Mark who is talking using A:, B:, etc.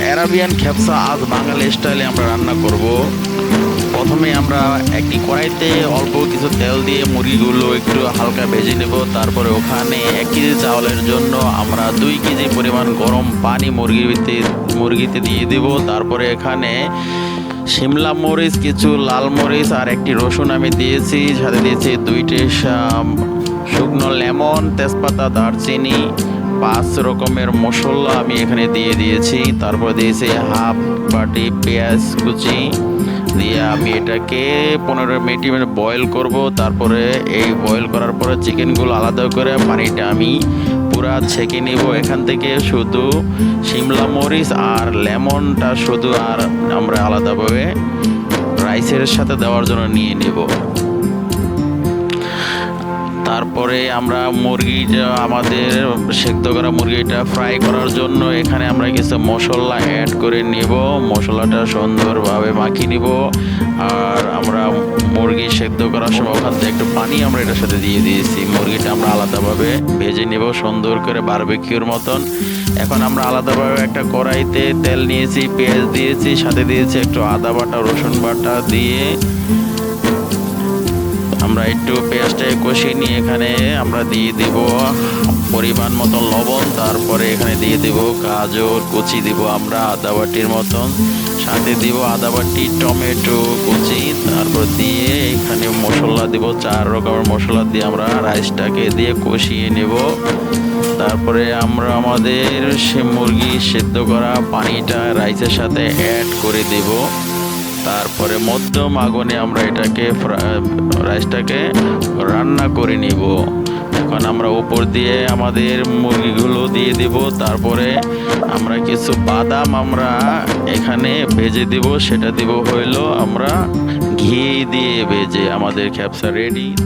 A: Arabian খ্যাপসা আজ বাঙালি স্টাইলে আমরা রান্না করব। প্রথমে আমরা একটি কড়াইতে অল্প কিছু তেল দিয়ে মুরগিগুলো একটু হালকা ভেজে নেব। তারপরে ওখানে 1 কেজি চাউলের জন্য আমরা 2 কেজি পরিমাণ গরম পানি মুরগিতে দিয়ে দেব। তারপরে এখানে শিমলা মরিচ, কিছু লাল মরিচ আর একটি রসুন আমি দিয়েছি, সাথে দিয়েছি 2টি শুকনো লেমন, তেজপাতা, দারচিনি, 5 রকমের মশলা আমি এখানে দিয়ে দিয়েছি। তারপর দিয়েছি হাফ বাটি পেঁয়াজ কুচি দিয়ে আমি এটাকে 15 মিনিট বয়েল করব। তারপরে এই বয়েল করার পরে চিকেনগুলো আলাদা করে পানিটা আমি পুরা ছেঁকে নিব। এখান থেকে শুধু শিমলা মরিচ আর লেমনটা শুধু আর আমরা আলাদাভাবে রাইসের সাথে দেওয়ার জন্য নিয়ে নেব। তারপরে আমরা আমাদের সেদ্ধ করা মুরগিটা ফ্রাই করার জন্য এখানে আমরা কিছু মশলা অ্যাড করে নিব। মশলাটা সুন্দরভাবে মাখিয়ে নিব। আর আমরা মুরগি সেদ্ধ করার সময় ওখান থেকে একটু পানি আমরা এটার সাথে দিয়ে দিয়েছি। মুরগিটা আমরা আলাদাভাবে ভেজে নেব সুন্দর করে বারবিকিউর মতন। এখন আমরা আলাদাভাবে একটা কড়াইতে তেল নিয়েছি, পেঁয়াজ দিয়েছি, সাথে দিয়েছি একটু আদা বাটা, রসুন বাটা দিয়ে আমরা একটু পেঁয়াজটাকে কষিয়ে নিয়ে এখানে আমরা দিয়ে দেব পরিমাণ মতো লবণ। তারপরে এখানে দিয়ে দেব গাজর কুচি, দিব আমরা আদা বাটির মতন, সাথে দিব আদা বাটি টমেটো কুচি। তারপর দিয়ে এখানে মশলা দিব, 4 রকমের মশলা দিয়ে আমরা রাইসটাকে দিয়ে কষিয়ে নেব। তারপরে আমরা আমাদের সে মুরগি সেদ্ধ করা পানিটা রাইসের সাথে অ্যাড করে দেব। তারপরে মধ্যম আগুনে আমরা রাইসটাকে রান্না করে নিব। এখন আমরা উপর দিয়ে আমাদের মুরগিগুলো দিয়ে দিব। তারপরে আমরা কিছু বাদাম আমরা এখানে ভেজে দিব, সেটা দিব হইলো আমরা ঘি দিয়ে ভেজে। আমাদের খ্যাপসা রেডি।